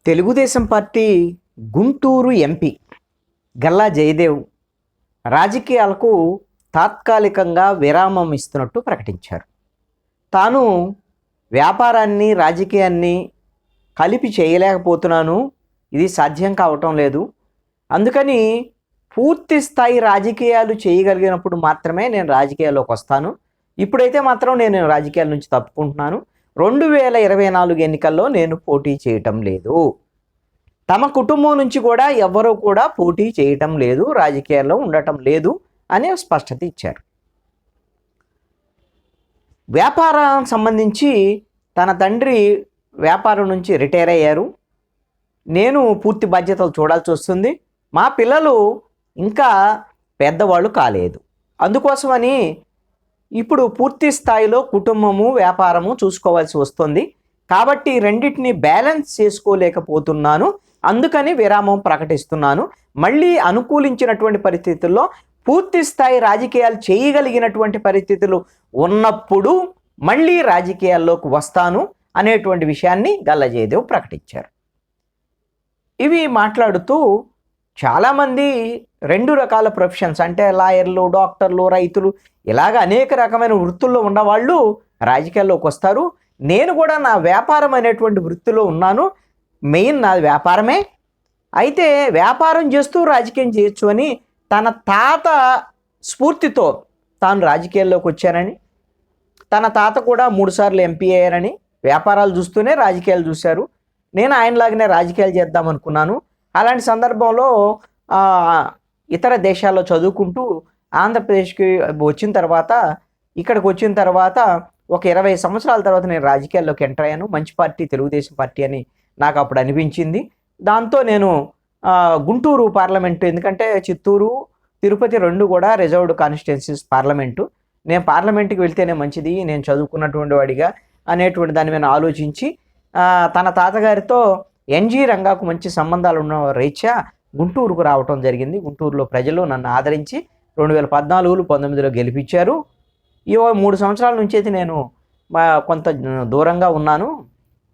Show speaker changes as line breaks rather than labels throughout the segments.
Telugu Desam party Guntur MP Galla Jayadev రాజకీయాలకు తాత్కాలికంగా విరామం ఇస్తున్నట్టు ప్రకటించారు. తాను వ్యాపారాన్ని రాజకీయాన్ని కలిపి చేయలేకపోతున్నాను, ఇది సాధ్యం కావటం లేదు, అందుకని పూర్తి స్థాయి రాజకీయాలు చేయగలిగినప్పుడు మాత్రమే నేను రాజకీయాల్లోకి వస్తాను, ఇప్పుడైతే మాత్రం నేను రాజకీయాల నుంచి తప్పుకుంటున్నాను, 2024 ఎన్నికల్లో నేను పోటీ చేయటం లేదు, తమ కుటుంబం నుంచి కూడా ఎవ్వరూ కూడా పోటీ చేయటం లేదు, రాజకీయాల్లో ఉండటం లేదు అని స్పష్టత ఇచ్చారు. వ్యాపారం సంబంధించి తన తండ్రి వ్యాపారం నుంచి రిటైర్ అయ్యారు, నేను పూర్తి బాధ్యతలు చూడాల్సి వస్తుంది, మా పిల్లలు ఇంకా పెద్దవాళ్ళు కాలేదు, అందుకోసమని ఇప్పుడు పూర్తి స్థాయిలో కుటుంబము వ్యాపారము చూసుకోవాల్సి వస్తుంది, కాబట్టి రెండింటిని బ్యాలెన్స్ చేసుకోలేకపోతున్నాను, అందుకని విరామం ప్రకటిస్తున్నాను, మళ్ళీ అనుకూలించినటువంటి పరిస్థితుల్లో పూర్తి స్థాయి రాజకీయాలు చేయగలిగినటువంటి పరిస్థితులు ఉన్నప్పుడు మళ్ళీ రాజకీయాల్లోకి వస్తాను అనేటువంటి విషయాన్ని గల్లా జయదేవ్ ప్రకటించారు. ఇవి మాట్లాడుతూ చాలామంది రెండు రకాల ప్రొఫెషన్స్ అంటే లాయర్లు, డాక్టర్లు, రైతులు ఇలాగ అనేక రకమైన వృత్తుల్లో ఉన్నవాళ్ళు రాజకీయాల్లోకి వస్తారు, నేను కూడా నా వ్యాపారం అనేటువంటి వృత్తిలో ఉన్నాను, మెయిన్ నాది వ్యాపారమే, అయితే వ్యాపారం చేస్తూ రాజకీయం చేయొచ్చు అని తన తాత స్ఫూర్తితో తాను రాజకీయాల్లోకి వచ్చానని, తన తాత కూడా 3 సార్లు ఎంపీ అయ్యారని, వ్యాపారాలు చూస్తూనే రాజకీయాలు చూశారు, నేను ఆయనలాగానే రాజకీయాలు చేద్దాం అనుకున్నాను, అలాంటి సందర్భంలో ఇతర దేశాల్లో చదువుకుంటూ ఆంధ్రప్రదేశ్కి వచ్చిన తర్వాత ఇక్కడికి వచ్చిన తర్వాత ఒక 20 సంవత్సరాల తర్వాత నేను రాజకీయాల్లోకి ఎంటర్ అయ్యాను, మంచి పార్టీ తెలుగుదేశం పార్టీ అని నాకు అప్పుడు అనిపించింది, దాంతో నేను గుంటూరు పార్లమెంటు, ఎందుకంటే చిత్తూరు తిరుపతి రెండు కూడా రిజర్వ్డ్ కాన్స్టిట్యున్సీస్ పార్లమెంటు, నేను పార్లమెంటుకి వెళ్తేనే మంచిది నేను చదువుకున్నటువంటి వాడిగా అనేటువంటి దాని మీద ఆలోచించి తన తాతగారితో ఎన్జీ రంగాకు మంచి సంబంధాలు ఉన్న రీత్యా గుంటూరుకు రావటం జరిగింది. గుంటూరులో ప్రజలు నన్ను ఆదరించి 2014-19లో గెలిపించారు. ఈ 3 సంవత్సరాల నుంచి అయితే నేను కొంత దూరంగా ఉన్నాను,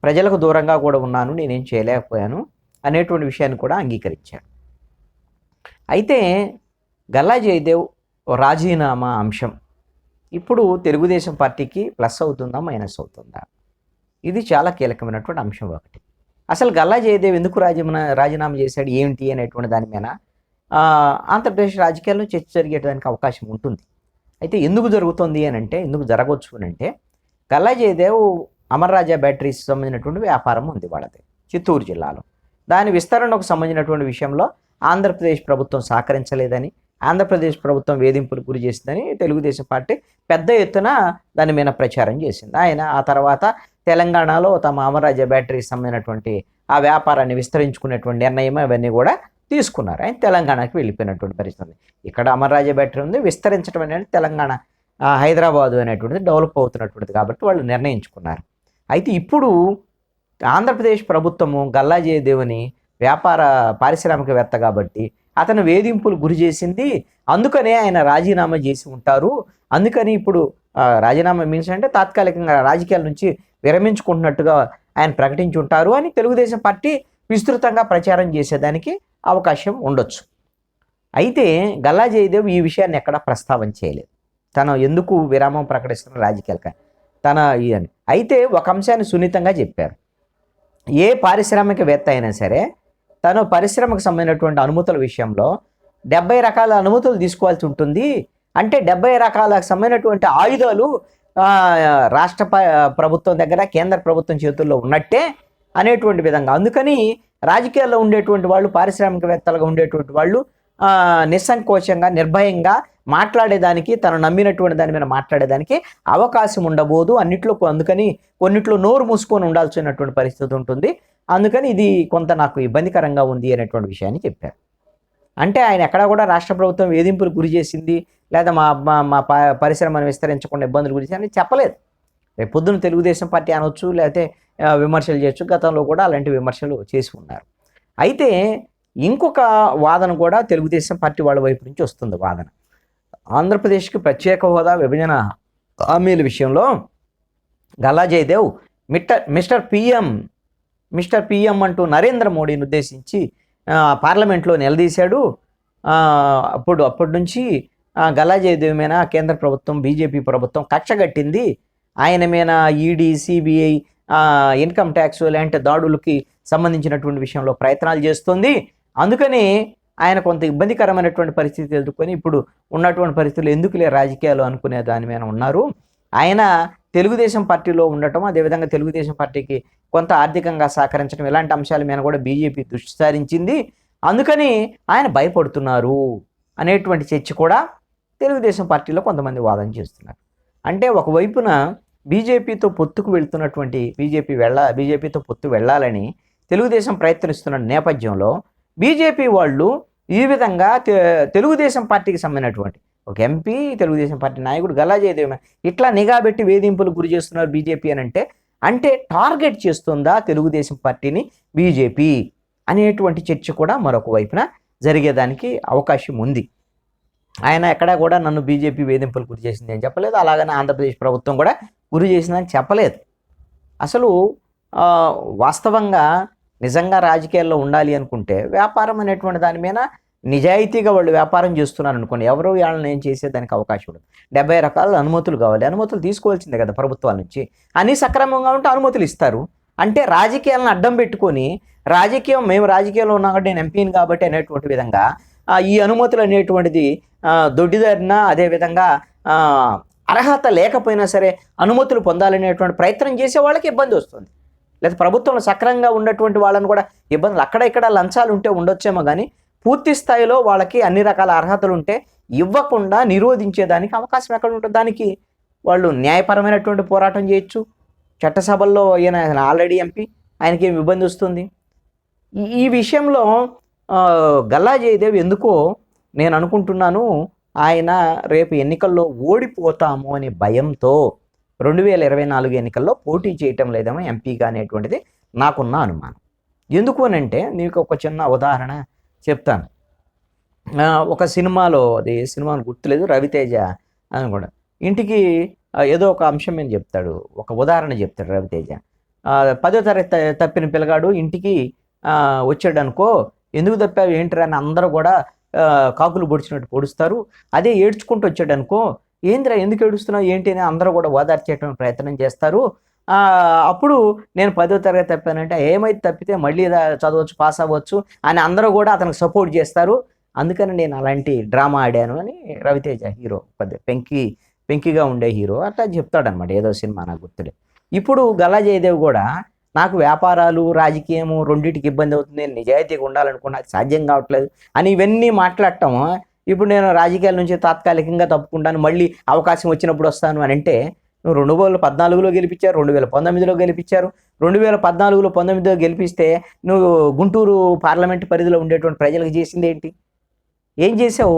ప్రజలకు దూరంగా కూడా ఉన్నాను, నేనేం చేయలేకపోయాను అనేటువంటి విషయాన్ని కూడా అంగీకరించాడు. అయితే గల్లా జయదేవ్ రాజీనామా అంశం ఇప్పుడు తెలుగుదేశం పార్టీకి ప్లస్ అవుతుందా మైనస్ అవుతుందా, ఇది చాలా కీలకమైనటువంటి అంశం. ఒకటి, అసలు గల్లా జయదేవ్ ఎందుకు రాజీనామా చేశాడు ఏమిటి అనేటువంటి దాని మీద ఆంధ్రప్రదేశ్ రాజకీయాల్లో చర్చ జరిగేటానికి అవకాశం ఉంటుంది. అయితే ఎందుకు జరుగుతుంది అని అంటే, ఎందుకు జరగవచ్చు అని అంటే, గల్లా జయదేవ్ అమర్ రాజా బ్యాటరీస్ సంబంధించినటువంటి వ్యాపారం ఉంది వాళ్ళది చిత్తూరు జిల్లాలో, దాని విస్తరణకు సంబంధించినటువంటి విషయంలో ఆంధ్రప్రదేశ్ ప్రభుత్వం సహకరించలేదని, ఆంధ్రప్రదేశ్ ప్రభుత్వం వేధింపులకు గురి చేసిందని తెలుగుదేశం పార్టీ పెద్ద ఎత్తున దాని మీద ప్రచారం చేసింది. ఆయన ఆ తర్వాత తెలంగాణలో తమ అమరాజా బ్యాటరీకి సంబంధించినటువంటి ఆ వ్యాపారాన్ని విస్తరించుకునేటువంటి నిర్ణయం అవన్నీ కూడా తీసుకున్నారు. ఆయన తెలంగాణకి వెళ్ళిపోయినటువంటి పరిస్థితి. ఇక్కడ అమరాజా బ్యాటరీ ఉంది, విస్తరించడం అనేది తెలంగాణ హైదరాబాదు అనేటువంటిది డెవలప్ అవుతున్నటువంటిది కాబట్టి వాళ్ళు నిర్ణయించుకున్నారు. అయితే ఇప్పుడు ఆంధ్రప్రదేశ్ ప్రభుత్వము గల్లా జయదేవ్ని పారిశ్రామికవేత్త కాబట్టి అతను వేధింపులు గురి చేసింది, అందుకనే ఆయన రాజీనామా చేసి ఉంటారు, అందుకని ఇప్పుడు రాజీనామా మీన్స్ అంటే తాత్కాలికంగా రాజకీయాల నుంచి విరమించుకుంటున్నట్టుగా ఆయన ప్రకటించి ఉంటారు అని తెలుగుదేశం పార్టీ విస్తృతంగా ప్రచారం చేసేదానికి అవకాశం ఉండొచ్చు. అయితే గల్లా జయదేవ్ ఈ విషయాన్ని ఎక్కడా ప్రస్తావన చేయలేదు, తను ఎందుకు విరామం ప్రకటిస్తున్న రాజకీయాలక తన ఇదని. అయితే ఒక అంశాన్ని సున్నితంగా చెప్పారు, ఏ పారిశ్రామికవేత్త అయినా సరే తను పరిశ్రమకు సంబంధించినటువంటి అనుమతుల విషయంలో 70 రకాల అనుమతులు తీసుకోవాల్సి ఉంటుంది, అంటే 70 రకాలకు సంబంధించినటువంటి ఆయుధాలు రాష్ట్ర ప్రభుత్వం దగ్గర కేంద్ర ప్రభుత్వం చేతుల్లో ఉన్నట్టే అనేటువంటి విధంగా. అందుకని రాజకీయాల్లో ఉండేటువంటి వాళ్ళు, పారిశ్రామికవేత్తలుగా ఉండేటువంటి వాళ్ళు నిస్సంకోచంగా నిర్భయంగా మాట్లాడేదానికి, తను నమ్మినటువంటి దాని మీద మాట్లాడేదానికి అవకాశం ఉండబోదు అన్నిట్లో, అందుకని కొన్నిట్లో నోరు మూసుకొని ఉండాల్సినటువంటి పరిస్థితి ఉంటుంది, అందుకని ఇది కొంత నాకు ఇబ్బందికరంగా ఉంది అనేటువంటి విషయాన్ని చెప్పారు. అంటే ఆయన ఎక్కడా కూడా రాష్ట్ర ప్రభుత్వం వేధింపులు గురి చేసింది లేదా మా పరిశ్రమను విస్తరించకుండా ఇబ్బందులు గురి చేసి చెప్పలేదు. రేపు పొద్దున తెలుగుదేశం పార్టీ అనొచ్చు, లేకపోతే విమర్శలు చేయొచ్చు, గతంలో కూడా అలాంటి విమర్శలు చేసి ఉన్నారు. అయితే ఇంకొక వాదన కూడా తెలుగుదేశం పార్టీ వాళ్ళ వైపు నుంచి వస్తుంది వాదన, ఆంధ్రప్రదేశ్కి ప్రత్యేక హోదా విభజన హామీల విషయంలో Galla Jayadev mister PM mister PM అంటూ నరేంద్ర మోడీని ఉద్దేశించి పార్లమెంట్లో నిలదీశాడు. అప్పటి నుంచి గల్లా జయదేవ్ మీద కేంద్ర ప్రభుత్వం, బీజేపీ ప్రభుత్వం కక్షగట్టింది. ఆయన మీద ఈడీ, సిబిఐ, ఇన్కమ్ ట్యాక్స్ లాంటి దాడులకి సంబంధించినటువంటి విషయంలో ప్రయత్నాలు చేస్తుంది. అందుకని ఆయన కొంత ఇబ్బందికరమైనటువంటి పరిస్థితి ఎదుర్కొని ఇప్పుడు ఉన్నటువంటి పరిస్థితులు ఎందుకులే రాజకీయాలు అనుకునే దాని మీద ఉన్నారు. ఆయన తెలుగుదేశం పార్టీలో ఉండటం, అదేవిధంగా తెలుగుదేశం పార్టీకి కొంత ఆర్థికంగా సహకరించడం, ఇలాంటి అంశాల మీద కూడా బీజేపీ దృష్టి సారించింది. అందుకని ఆయన భయపడుతున్నారు అనేటువంటి చర్చ కూడా తెలుగుదేశం పార్టీలో కొంతమంది వాదన చేస్తున్నారు. అంటే ఒకవైపున బీజేపీతో పొత్తుకు వెళ్తున్నటువంటి బీజేపీతో పొత్తు వెళ్ళాలని తెలుగుదేశం ప్రయత్నిస్తున్న నేపథ్యంలో బీజేపీ వాళ్ళు ఈ విధంగా తెలుగుదేశం పార్టీకి సంబంధించినటువంటి ఒక ఎంపీ, తెలుగుదేశం పార్టీ నాయకుడు గల్లా జయదేవ్ ఇట్లా నిఘా పెట్టి వేధింపులకు గురి చేస్తున్నారు బీజేపీ అని అంటే టార్గెట్ చేస్తుందా తెలుగుదేశం పార్టీని బీజేపీ అనేటువంటి చర్చ కూడా మరొక వైపున జరిగేదానికి అవకాశం ఉంది. ఆయన ఎక్కడా కూడా నన్ను బీజేపీ వేధింపులు గురి చేసింది అని చెప్పలేదు, అలాగనే ఆంధ్రప్రదేశ్ ప్రభుత్వం కూడా గురి చేసిందని చెప్పలేదు. అసలు వాస్తవంగా నిజంగా రాజకీయాల్లో ఉండాలి అనుకుంటే వ్యాపారం అనేటువంటి దాని మీద నిజాయితీగా వాళ్ళు వ్యాపారం చేస్తున్నారు అనుకోండి, ఎవరో వాళ్ళని ఏం చేసేదానికి అవకాశం ఉండదు. 70 రకాల అనుమతులు కావాలి, అనుమతులు తీసుకోవాల్సిందే కదా ప్రభుత్వాల నుంచి. అన్నీ సక్రమంగా ఉంటే అనుమతులు ఇస్తారు. అంటే రాజకీయాలను అడ్డం పెట్టుకొని మేము రాజకీయాల్లో ఉన్నాం కాబట్టి నేను ఎంపీని కాబట్టి అనేటువంటి విధంగా ఈ అనుమతులు అనేటువంటిది దొడ్డిదారిన, అదేవిధంగా అర్హత లేకపోయినా సరే అనుమతులు పొందాలనేటువంటి ప్రయత్నం చేసే వాళ్ళకి ఇబ్బంది వస్తుంది. లేదా ప్రభుత్వంలో సక్రమంగా ఉన్నటువంటి వాళ్ళని కూడా ఇబ్బందులు, అక్కడ ఇక్కడ లంచాలు ఉంటే ఉండొచ్చేమో కానీ పూర్తి స్థాయిలో వాళ్ళకి అన్ని రకాల అర్హతలు ఉంటే ఇవ్వకుండా నిరోధించేదానికి అవకాశం ఎక్కడ ఉంటుంది? దానికి వాళ్ళు న్యాయపరమైనటువంటి పోరాటం చేయొచ్చు. చట్టసభల్లో ఈయన ఆల్రెడీ ఎంపీ, ఆయనకి ఏమి ఇబ్బంది వస్తుంది? ఈ విషయంలో గల్లా జయదేవ్ ఎందుకో నేను అనుకుంటున్నాను ఆయన రేపు ఎన్నికల్లో ఓడిపోతాము అనే భయంతో 2024 ఎన్నికల్లో పోటీ చేయటం లేదేమో ఎంపీగా అనేటువంటిది నాకున్న అనుమానం. ఎందుకు అని అంటే నీకు ఒక చిన్న ఉదాహరణ చెప్తాను. ఒక సినిమాలో, అది సినిమాను గుర్తులేదు, రవితేజ అని కూడా ఇంటికి ఏదో ఒక అంశం మీద చెప్తాడు, ఒక ఉదాహరణ చెప్తాడు రవితేజ. 10వ తరగతి తప్పిన పిల్లగాడు ఇంటికి వచ్చాడు అనుకో, ఎందుకు తప్పావు ఏంటిరా అని అందరూ కూడా కాకులు పొడిచినట్టు పొడుస్తారు. అదే ఏడ్చుకుంటూ వచ్చాడు అనుకో, ఏంద్రా ఎందుకు ఏడుస్తున్నావు ఏంటి అని అందరూ కూడా ఓదార్చేయడం ప్రయత్నం చేస్తారు. అప్పుడు నేను 10వ తరగతి తప్పానంటే ఏమైతే తప్పితే మళ్ళీ చదవచ్చు, పాస్ అవ్వచ్చు అని అందరూ కూడా అతనికి సపోర్ట్ చేస్తారు. అందుకని నేను అలాంటి డ్రామా ఆడాను అని రవితేజ హీరో, పెంకిగా ఉండే హీరో అట్లా చెప్తాడనమాట ఏదో సినిమా, నాకు గుర్తులే. ఇప్పుడు గల్లా జయదేవ్ కూడా నాకు వ్యాపారాలు, రాజకీయము రెండింటికి ఇబ్బంది అవుతుంది, నేను నిజాయితీగా ఉండాలనుకున్నా, అది సాధ్యం కావట్లేదు అని ఇవన్నీ మాట్లాడటం. ఇప్పుడు నేను రాజకీయాల నుంచి తాత్కాలికంగా తప్పుకుంటాను, మళ్ళీ అవకాశం వచ్చినప్పుడు వస్తాను అని అంటే, నువ్వు 2014లో గెలిపించారు, 2019లో గెలిపించారు. 2014లో 19లో గెలిపిస్తే నువ్వు గుంటూరు పార్లమెంటు పరిధిలో ఉండేటువంటి ప్రజలకు చేసింది ఏంటి? ఏం చేసావు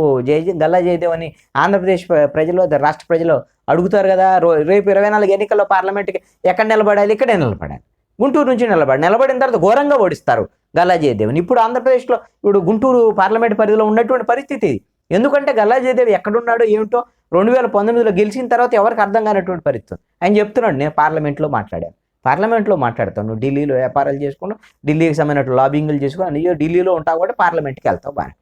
గల్లా జయదేవ్ అని ఆంధ్రప్రదేశ్ ప్రజలు, రాష్ట్ర ప్రజలు అడుగుతారు కదా. రేపు 24 ఎన్నికల్లో పార్లమెంట్కి ఎక్కడ నిలబడాలి? ఇక్కడే నిలబడాలి, గుంటూరు నుంచి నిలబడిన తర్వాత ఘోరంగా ఓడిస్తారు గల్లా జయదేవ్ని. ఇప్పుడు ఆంధ్రప్రదేశ్లో ఇప్పుడు గుంటూరు పార్లమెంట్ పరిధిలో ఉన్నటువంటి పరిస్థితి. ఎందుకంటే గల్లా జయదేవ్ ఎక్కడున్నాడో ఏమిటో 2019లో గెలిచిన తర్వాత ఎవరికి అర్థం కానటువంటి పరిస్థితి. ఆయన చెప్తున్నాడు, నేను పార్లమెంట్లో మాట్లాడతాను, నువ్వు ఢిల్లీలో వ్యాపారాలు చేసుకున్నావు, ఢిల్లీకి సంబంధించిన లాబింగ్లు చేసుకుని నీయో ఢిల్లీలో ఉంటావు కాబట్టి పార్లమెంట్కి వెళ్తావు బాగా.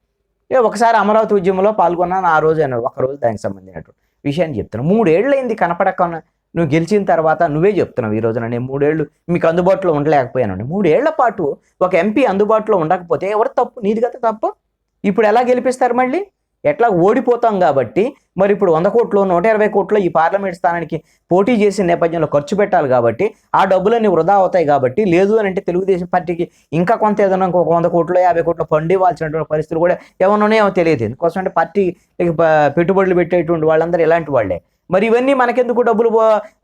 ఒకసారి అమరావతి ఉద్యమంలో పాల్గొన్నాను, ఆ రోజు ఒకరోజు దానికి సంబంధించినటువంటి విషయాన్ని చెప్తున్నాను. 3 ఏళ్ళైంది కనపడకుండా నువ్వు గెలిచిన తర్వాత నువ్వే చెప్తున్నావు ఈ రోజున నేను 3 ఏళ్ళు మీకు అందుబాటులో ఉండలేకపోయాను. 3 ఏళ్ల పాటు ఒక ఎంపీ అందుబాటులో ఉండకపోతే ఎవరు తప్పు? నీది కదా తప్పు. ఇప్పుడు ఎలా గెలిపిస్తారు? మళ్ళీ ఎట్లా ఓడిపోతాం కాబట్టి మరి ఇప్పుడు 100 కోట్లు 120 కోట్లు ఈ పార్లమెంట్ స్థానానికి పోటీ చేసిన నేపథ్యంలో ఖర్చు పెట్టాలి కాబట్టి ఆ డబ్బులన్నీ వృధా అవుతాయి కాబట్టి, లేదు అని అంటే తెలుగుదేశం పార్టీకి ఇంకా కొంత ఏదైనా ఒక 100 కోట్లు 50 కోట్లు ఫండ్ ఇవ్వాల్సినటువంటి పరిస్థితులు కూడా ఏమన్నాయో తెలియదు. ఎందుకోసం అంటే పార్టీ పెట్టుబడులు పెట్టేటువంటి వాళ్ళందరూ ఇలాంటి వాళ్ళే. మరి ఇవన్నీ మనకెందుకు, డబ్బులు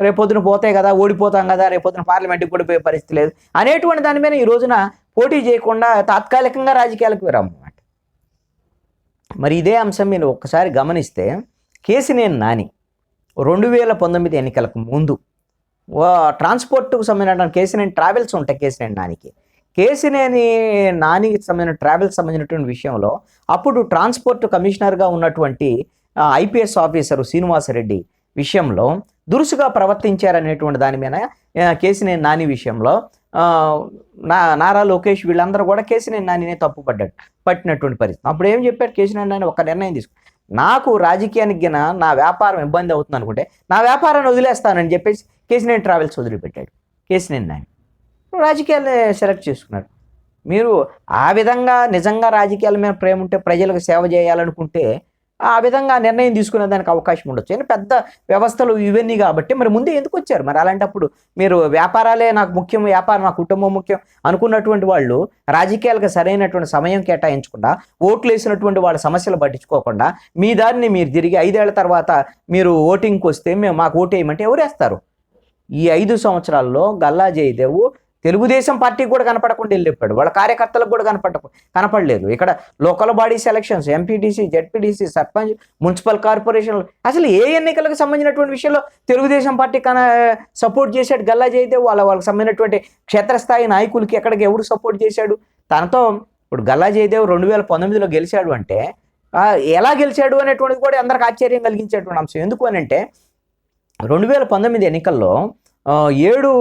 రేపొద్దున పోతాయి కదా, ఓడిపోతాం కదా, రేపొద్దున పార్లమెంట్కి కూడా పోయే పరిస్థితి లేదు అనేటువంటి దాని మీద ఈ రోజున పోటీ చేయకుండా తాత్కాలికంగా రాజకీయాలకు విరామం. మరి ఇదే అంశం మీరు ఒక్కసారి గమనిస్తే కేసినేని నాని 2019 ఎన్నికలకు ముందు ట్రాన్స్పోర్ట్కు సంబంధించిన కేసినేని ట్రావెల్స్ ఉంటాయి కేసినేని నానికి సంబంధించిన ట్రావెల్స్ సంబంధించినటువంటి విషయంలో అప్పుడు ట్రాన్స్పోర్ట్ కమిషనర్గా ఉన్నటువంటి ఐపీఎస్ ఆఫీసరు శ్రీనివాసరెడ్డి విషయంలో దురుసుగా ప్రవర్తించారనేటువంటి దాని మీద కేశినేని నాని విషయంలో నారా లోకేష్ వీళ్ళందరూ కూడా కేశినేని నానినే పట్టినటువంటి పరిస్థితి. అప్పుడు ఏం చెప్పారు కేశినేని నాని? ఒక నిర్ణయం తీసుకు, నాకు రాజకీయానికి గిన నా వ్యాపారం ఇబ్బంది అవుతుంది అనుకుంటే నా వ్యాపారాన్ని వదిలేస్తానని చెప్పేసి కేశినేని ట్రావెల్స్ వదిలిపెట్టాడు కేశినేని నాని. రాజకీయాన్ని సెలెక్ట్ చేసుకున్నారు. మీరు ఆ విధంగా నిజంగా రాజకీయాల మీద ప్రేమ ఉంటే, ప్రజలకు సేవ చేయాలనుకుంటే ఆ విధంగా నిర్ణయం తీసుకునే దానికి అవకాశం ఉండొచ్చు. కానీ పెద్ద వ్యవస్థలు ఇవన్నీ కాబట్టి మరి ముందే ఎందుకు వచ్చారు? మరి అలాంటప్పుడు మీరు వ్యాపారాలే నాకు ముఖ్యం, వ్యాపారం నా కుటుంబం ముఖ్యం అనుకున్నటువంటి వాళ్ళు రాజకీయాలకు సరైనటువంటి సమయం కేటాయించకుండా, ఓట్లు వేసినటువంటి వాళ్ళ సమస్యలు పట్టించుకోకుండా మీ దారిని మీరు తిరిగి 5 ఏళ్ల తర్వాత మీరు ఓటింగ్కి వస్తే మాకు ఓటు వేయమంటే ఎవరు వేస్తారు? ఈ 5 సంవత్సరాల్లో గల్లా జయదేవ్ తెలుగుదేశం పార్టీకి కూడా కనపడకుండా వెళ్ళిపోయాడు. వాళ్ళ కార్యకర్తలకు కూడా కనపడలేదు. ఇక్కడ local body selections, MPTC, ZPTC, sarpanch, municipal కార్పొరేషన్లు, అసలు ఏ ఎన్నికలకు సంబంధించినటువంటి విషయంలో తెలుగుదేశం పార్టీ సపోర్ట్ చేశాడు గల్లా జయదేవ్? వాళ్ళకి సంబంధించినటువంటి క్షేత్రస్థాయి నాయకులకి ఎక్కడికి ఎవరు సపోర్ట్ చేశాడు? తనతో ఇప్పుడు గల్లా జయదేవ్ 2019లో గెలిచాడు అంటే ఎలా గెలిచాడు అనేటువంటిది కూడా అందరికి ఆశ్చర్యం కలిగించేటువంటి అంశం. ఎందుకు అని అంటే 2019 ఎన్నికల్లో 7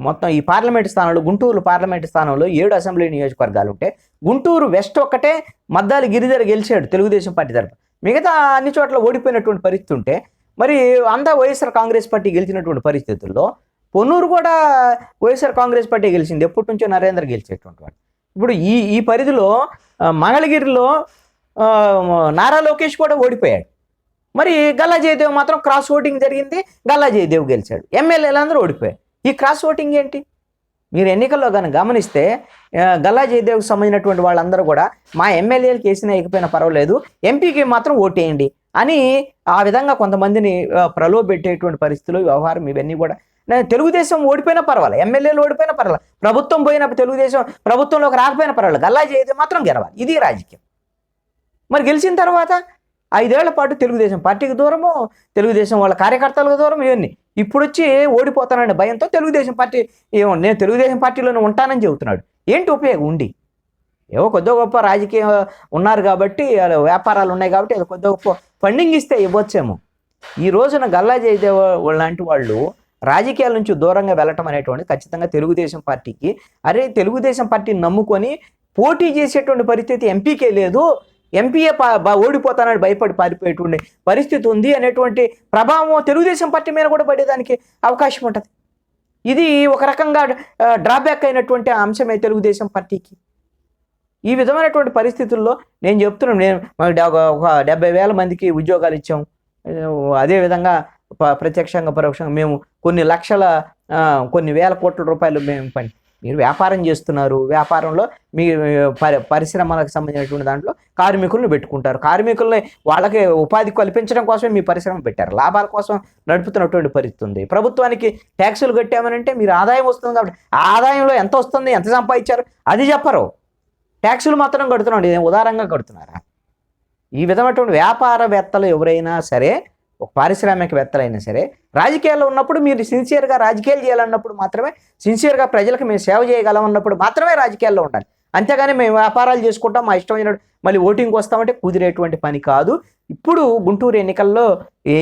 మొత్తం ఈ పార్లమెంట్ స్థానంలో, గుంటూరు పార్లమెంట్ స్థానంలో 7 అసెంబ్లీ నియోజకవర్గాలు ఉంటే గుంటూరు వెస్ట్ ఒక్కటే మద్దాలి గిరిధర్ గెలిచాడు తెలుగుదేశం పార్టీ తరఫున. మిగతా అన్ని చోట్ల ఓడిపోయినటువంటి పరిస్థితి ఉంటే మరి అంతా వైఎస్ఆర్ కాంగ్రెస్ పార్టీ గెలిచినటువంటి పరిస్థితుల్లో పొన్నూరు కూడా వైఎస్ఆర్ కాంగ్రెస్ పార్టీ గెలిచింది. ఎప్పటి నుంచో నరేంద్ర గెలిచేటువంటి వాడు. ఇప్పుడు ఈ పరిధిలో మంగళగిరిలో నారా లోకేష్ కూడా ఓడిపోయాడు. మరి గల్లా జయదేవ్ మాత్రం క్రాస్ ఓటింగ్ జరిగింది, గల్లా జయదేవ్ గెలిచాడు. ఎమ్మెల్యేలందరూ ఓడిపోయారు. ఈ క్రాస్ ఓటింగ్ ఏంటి? మీరు ఎన్నికల్లో కానీ గమనిస్తే గల్లా జయదేవ్కి సంబంధించినటువంటి వాళ్ళందరూ కూడా మా ఎమ్మెల్యేలకు వేసినా ఎక్కిపోయినా పర్వాలేదు, ఎంపీకి మాత్రం ఓటేయండి అని ఆ విధంగా కొంతమందిని ప్రలోభపెట్టేటువంటి పరిస్థితులు, వ్యవహారం ఇవన్నీ కూడా. తెలుగుదేశం ఓడిపోయినా పర్వాలేదు, ఎమ్మెల్యేలు ఓడిపోయినా పర్వాలేదు, ప్రభుత్వం పోయినా తెలుగుదేశం ప్రభుత్వంలోకి రాకపోయినా పర్వాలేదు, గల్లా జయదేవ్ మాత్రం గెలవాలి. ఇది రాజకీయం. మరి గెలిచిన తర్వాత 5 ఏళ్ల పాటు తెలుగుదేశం పార్టీకి దూరము, తెలుగుదేశం వాళ్ళ కార్యకర్తలకు దూరం, ఇవన్నీ. ఇప్పుడు వచ్చి ఓడిపోతాననే భయంతో తెలుగుదేశం పార్టీ నేను తెలుగుదేశం పార్టీలోనే ఉంటానని చెబుతున్నాడు. ఏంటి ఉపయోగం ఉండి? ఏవో కొద్దిగా గొప్ప రాజకీయం ఉన్నారు కాబట్టి, వ్యాపారాలు ఉన్నాయి కాబట్టి అది కొద్దిగా గొప్ప ఫండింగ్ ఇస్తే ఇవ్వచ్చేమో. ఈ రోజున గల్లా జయదేవ్ లాంటి వాళ్ళు రాజకీయాల నుంచి దూరంగా వెళ్ళటం అనేటువంటి ఖచ్చితంగా తెలుగుదేశం పార్టీకి, తెలుగుదేశం పార్టీని నమ్ముకొని పోటీ చేసేటువంటి పరిస్థితి ఎంపీకే లేదు, ఎంపీఏ ఓడిపోతానని భయపడి పారిపోయేటువంటి పరిస్థితి ఉంది అనేటువంటి ప్రభావం తెలుగుదేశం పార్టీ మీద కూడా పడేదానికి అవకాశం ఉంటుంది. ఇది ఒక రకంగా డ్రాబ్యాక్ అయినటువంటి అంశమే తెలుగుదేశం పార్టీకి. ఈ విధమైనటువంటి పరిస్థితుల్లో నేను చెప్తున్నాను, ఒక 70,000 మందికి ఉద్యోగాలు ఇచ్చాం. అదేవిధంగా ప్రత్యక్షంగా పరోక్షంగా మేము కొన్ని వేల కోట్ల రూపాయలు మేము మీరు వ్యాపారం చేస్తున్నారు. వ్యాపారంలో మీ పరిశ్రమలకు సంబంధించినటువంటి దాంట్లో కార్మికులను పెట్టుకుంటారు. కార్మికుల్ని వాళ్ళకి ఉపాధి కల్పించడం కోసమే మీ పరిశ్రమ పెట్టారు. లాభాల కోసం నడుపుతున్నటువంటి పరిస్థితి ఉంది. ప్రభుత్వానికి ట్యాక్సులు కట్టామనంటే మీరు ఆదాయం వస్తుంది కాబట్టి ఆ ఆదాయంలో ఎంత వస్తుంది, ఎంత సంపాదించారు అది చెప్పరు. ట్యాక్సులు మాత్రం కడుతున్నాడు, ఉదారంగా కడుతున్నారా? ఈ విధమైనటువంటి వ్యాపారవేత్తలు ఎవరైనా సరే, ఒక పారిశ్రామికవేత్తలైనా సరే, రాజకీయాల్లో ఉన్నప్పుడు మీరు సిన్సియర్గా రాజకీయాలు చేయాలన్నప్పుడు మాత్రమే, సిన్సియర్గా ప్రజలకు మేము సేవ చేయగలం అన్నప్పుడు మాత్రమే రాజకీయాల్లో ఉండాలి. అంతేగాని మేము వ్యాపారాలు చేసుకుంటాం, మా ఇష్టమైనప్పుడు మళ్ళీ ఓటింగ్కి వస్తామంటే కుదిరేటువంటి పని కాదు. ఇప్పుడు గుంటూరు ఎన్నికల్లో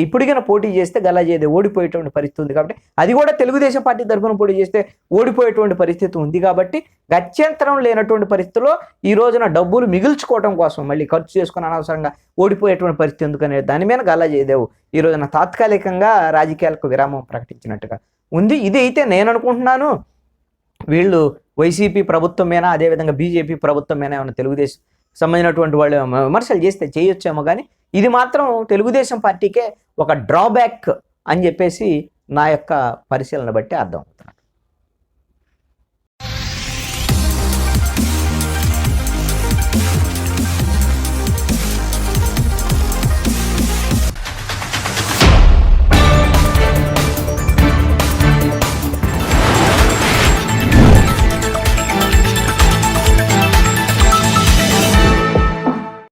ఇప్పుడుగా పోటీ చేస్తే గల్లా జయదేవ్ ఓడిపోయేటువంటి పరిస్థితి ఉంది కాబట్టి, అది కూడా తెలుగుదేశం పార్టీ తరఫున పోటీ చేస్తే ఓడిపోయేటువంటి పరిస్థితి ఉంది కాబట్టి, గత్యంతరం లేనటువంటి పరిస్థితుల్లో ఈ రోజున డబ్బులు మిగిల్చుకోవడం కోసం మళ్ళీ ఖర్చు చేసుకుని అనవసరంగా ఓడిపోయేటువంటి పరిస్థితి ఎందుకనే దాని మీద గల్లా జయదేవ్ ఈ రోజున తాత్కాలికంగా రాజకీయాలకు విరామం ప్రకటించినట్టుగా ఉంది. ఇది అయితే నేను అనుకుంటున్నాను వీళ్ళు వైసీపీ ప్రభుత్వం మీద, అదేవిధంగా బీజేపీ ప్రభుత్వం మీద ఏమైనా తెలుగుదేశం సంబంధించినటువంటి వాళ్ళు విమర్శలు చేస్తే చేయొచ్చేమో, కానీ ఇది మాత్రం తెలుగుదేశం పార్టీకే ఒక డ్రాబ్యాక్ అని చెప్పేసి నా యొక్క పరిశీలన బట్టి అర్థమవుతుంది.